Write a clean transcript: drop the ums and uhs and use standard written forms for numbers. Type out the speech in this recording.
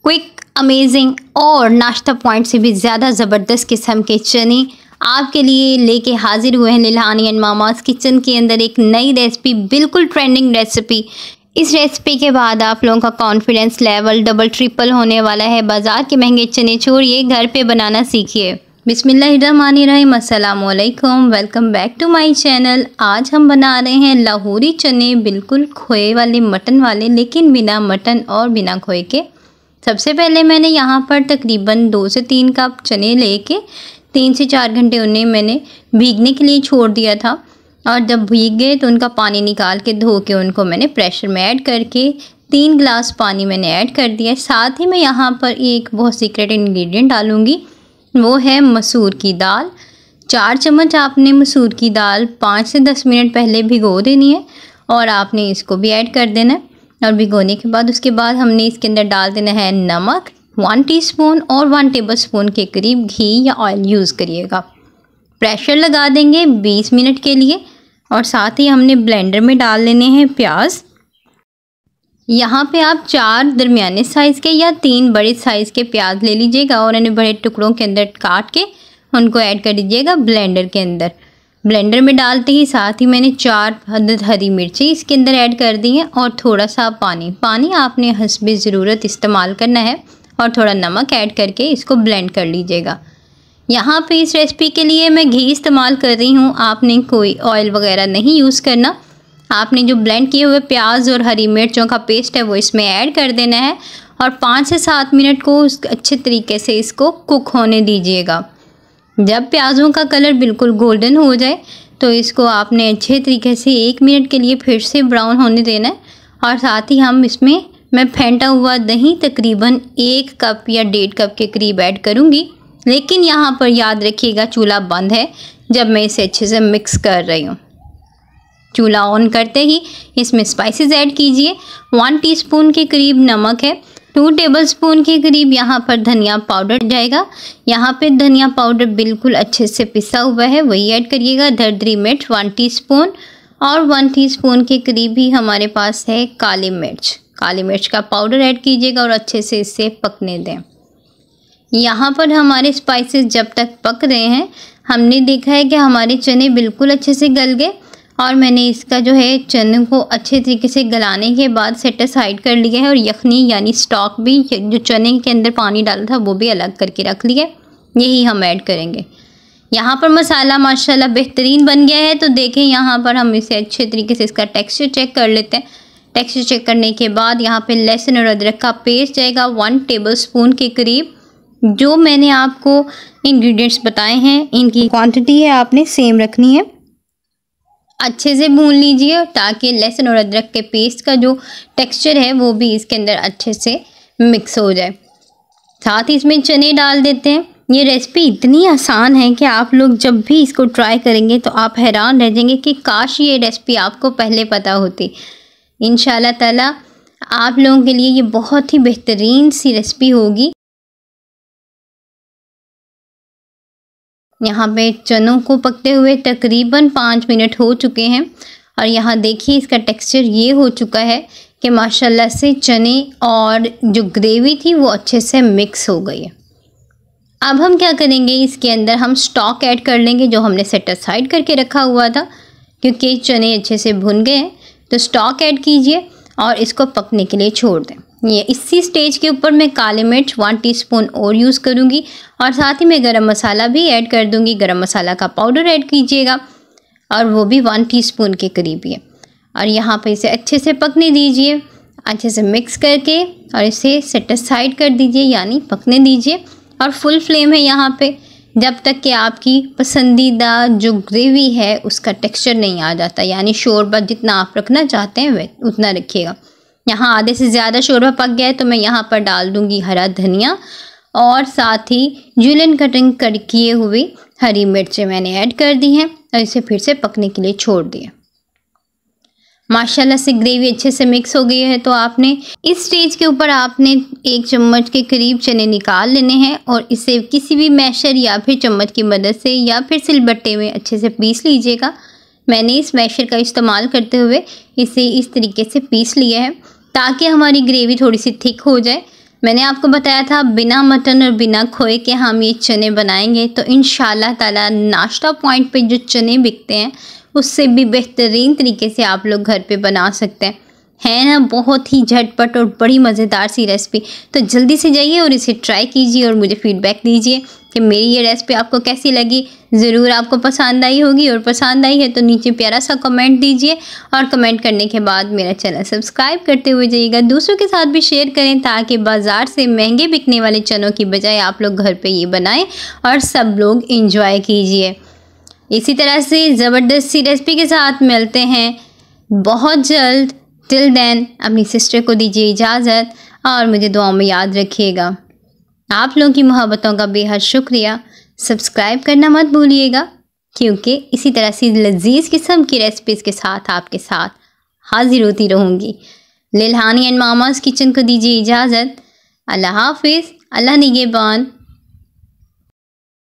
Quick, amazing और नाश्ता point से भी ज़्यादा ज़बरदस्त किस्म के चने आपके लिए लेके हाजिर हुए हैं लिल्हानी एंड मामाज़ किचन के अंदर एक नई रेसिपी, बिल्कुल ट्रेंडिंग रेसिपी। इस रेसिपी के बाद आप लोगों का कॉन्फिडेंस लेवल डबल ट्रिपल होने वाला है। बाज़ार के महंगे चने छोड़िए, घर पे बनाना सीखिए। बिस्मिल्लाहिर्रहमानिर्रहीम, अस्सलाम वालेकुम, welcome back to my channel. आज हम बना रहे हैं लाहौरी चने, बिल्कुल खोए वाले, मटन वाले, लेकिन बिना मटन और बिना खोए के। सबसे पहले मैंने यहाँ पर तकरीबन 2 से 3 कप चने लेके 3 से 4 घंटे उन्हें मैंने भीगने के लिए छोड़ दिया था, और जब भीग गए तो उनका पानी निकाल के धो के उनको मैंने प्रेशर में ऐड करके 3 गिलास पानी मैंने ऐड कर दिया। साथ ही मैं यहाँ पर एक बहुत सीक्रेट इंग्रेडिएंट डालूँगी, वो है मसूर की दाल। 4 चम्मच आपने मसूर की दाल 5 से 10 मिनट पहले भिगो देनी है और आपने इसको भी ऐड कर देना है। और भिगोने के बाद उसके बाद हमने इसके अंदर डाल देना है नमक 1 टीस्पून और 1 टेबलस्पून के करीब घी या ऑयल यूज़ करिएगा। प्रेशर लगा देंगे 20 मिनट के लिए, और साथ ही हमने ब्लेंडर में डाल लेने हैं प्याज। यहाँ पे आप 4 दरमियाने साइज़ के या 3 बड़े साइज़ के प्याज ले लीजिएगा और इन्हें बड़े टुकड़ों के अंदर काट के उनको ऐड कर दीजिएगा ब्लेंडर के अंदर। ब्लेंडर में डालते ही साथ ही मैंने 4 अदद हरी मिर्ची इसके अंदर ऐड कर दी हैं और थोड़ा सा पानी आपने हस्बे ज़रूरत इस्तेमाल करना है, और थोड़ा नमक ऐड करके इसको ब्लेंड कर लीजिएगा। यहाँ पे इस रेसिपी के लिए मैं घी इस्तेमाल कर रही हूँ, आपने कोई ऑयल वगैरह नहीं यूज़ करना। आपने जो ब्लेंड किए हुए प्याज और हरी मिर्चों का पेस्ट है वो इसमें ऐड कर देना है और 5 से 7 मिनट को अच्छे तरीके से इसको कुक होने दीजिएगा। जब प्याज़ों का कलर बिल्कुल गोल्डन हो जाए तो इसको आपने अच्छे तरीके से 1 मिनट के लिए फिर से ब्राउन होने देना है। और साथ ही हम इसमें मैं फेंटा हुआ दही तकरीबन 1 कप या 1.5 कप के करीब ऐड करूँगी, लेकिन यहाँ पर याद रखिएगा चूल्हा बंद है जब मैं इसे अच्छे से मिक्स कर रही हूँ। चूल्हा ऑन करते ही इसमें स्पाइसेस ऐड कीजिए। 1 टीस्पून के करीब नमक है, 2 टेबलस्पून के करीब यहाँ पर धनिया पाउडर जाएगा। यहाँ पे धनिया पाउडर बिल्कुल अच्छे से पिसा हुआ है, वही ऐड करिएगा। दरदरी मिर्च 1 टीस्पून और 1 टीस्पून के करीब ही हमारे पास है काली मिर्च का पाउडर ऐड कीजिएगा और अच्छे से इसे पकने दें। यहाँ पर हमारे स्पाइसेस जब तक पक रहे हैं, हमने देखा है कि हमारे चने बिल्कुल अच्छे से गल गए, और मैंने इसका जो है चने को अच्छे तरीके से गलाने के बाद सेट असाइड कर लिया है, और यखनी यानी स्टॉक भी जो चने के अंदर पानी डाला था वो भी अलग करके रख लिया। यही हम ऐड करेंगे। यहाँ पर मसाला माशाल्लाह बेहतरीन बन गया है, तो देखें यहाँ पर हम इसे अच्छे तरीके से इसका टेक्सचर चेक कर लेते हैं। टेक्सचर चेक करने के बाद यहाँ पर लहसुन और अदरक का पेस्ट जाएगा 1 टेबलस्पून के करीब। जो मैंने आपको इंग्रेडिएंट्स बताए हैं इनकी क्वांटिटी है आपने सेम रखनी है। अच्छे से भून लीजिए ताकि लहसुन और अदरक के पेस्ट का जो टेक्सचर है वो भी इसके अंदर अच्छे से मिक्स हो जाए। साथ ही इसमें चने डाल देते हैं। ये रेसिपी इतनी आसान है कि आप लोग जब भी इसको ट्राई करेंगे तो आप हैरान रह जाएंगे कि काश ये रेसिपी आपको पहले पता होती। इंशाल्लाह ताला आप लोगों के लिए ये बहुत ही बेहतरीन सी रेसिपी होगी। यहाँ पे चनों को पकते हुए तकरीबन 5 मिनट हो चुके हैं, और यहाँ देखिए इसका टेक्सचर ये हो चुका है कि माशाल्लाह से चने और जो ग्रेवी थी वो अच्छे से मिक्स हो गई है। अब हम क्या करेंगे, इसके अंदर हम स्टॉक ऐड कर लेंगे जो हमने सेट असाइड करके रखा हुआ था। क्योंकि चने अच्छे से भुन गए हैं तो स्टॉक ऐड कीजिए और इसको पकने के लिए छोड़ दें। ये इसी स्टेज के ऊपर मैं काली मिर्च 1 टीस्पून और यूज़ करूँगी, और साथ ही मैं गरम मसाला भी ऐड कर दूँगी। गरम मसाला का पाउडर ऐड कीजिएगा और वो भी 1 टीस्पून के करीब ही है। और यहाँ पे इसे अच्छे से पकने दीजिए, अच्छे से मिक्स करके, और इसे सेट असाइड कर दीजिए यानी पकने दीजिए। और फुल फ्लेम है यहाँ पे जब तक कि आपकी पसंदीदा जो ग्रेवी है उसका टेक्सचर नहीं आ जाता, यानी शोरबा जितना आप रखना चाहते हैं वह उतना रखिएगा। यहाँ आधे से ज़्यादा शोरबा पक गया है तो मैं यहाँ पर डाल दूँगी हरा धनिया, और साथ ही जुलियन कटिंग किए हुए हरी मिर्चें मैंने ऐड कर दी हैं, और इसे फिर से पकने के लिए छोड़ दिया। माशाल्लाह से ग्रेवी अच्छे से मिक्स हो गई है, तो आपने इस स्टेज के ऊपर आपने 1 चम्मच के करीब चने निकाल लेने हैं और इसे किसी भी मैशर या फिर चम्मच की मदद से या फिर सिलबट्टे में अच्छे से पीस लीजिएगा। मैंने इस मैशर का इस्तेमाल करते हुए इसे इस तरीके से पीस लिया है ताकि हमारी ग्रेवी थोड़ी सी थिक हो जाए। मैंने आपको बताया था बिना मटन और बिना खोए के हम ये चने बनाएंगे, तो इंशाल्लाह ताला नाश्ता पॉइंट पे जो चने बिकते हैं उससे भी बेहतरीन तरीके से आप लोग घर पे बना सकते हैं। है ना बहुत ही झटपट और बड़ी मज़ेदार सी रेसिपी। तो जल्दी से जाइए और इसे ट्राई कीजिए और मुझे फीडबैक दीजिए कि मेरी ये रेसिपी आपको कैसी लगी। ज़रूर आपको पसंद आई होगी, और पसंद आई है तो नीचे प्यारा सा कमेंट दीजिए, और कमेंट करने के बाद मेरा चैनल सब्सक्राइब करते हुए जाइएगा। दूसरों के साथ भी शेयर करें ताकि बाज़ार से महंगे बिकने वाले चनों की बजाय आप लोग घर पे ये बनाएं और सब लोग इंजॉय कीजिए। इसी तरह से ज़बरदस्त सी रेसिपी के साथ मिलते हैं बहुत जल्द। टिल देन अपनी सिस्टर को दीजिए इजाज़त और मुझे दुआओं में याद रखिएगा। आप लोगों की मोहब्बतों का बेहद शुक्रिया। सब्सक्राइब करना मत भूलिएगा, क्योंकि इसी तरह से लजीज किस्म की रेसिपीज़ के साथ आपके साथ हाजिर होती रहूँगी। लिल्हानी एंड मामाज़ किचन को दीजिए इजाज़त। अल्लाह हाफिज़, अल्लाह निगहबान।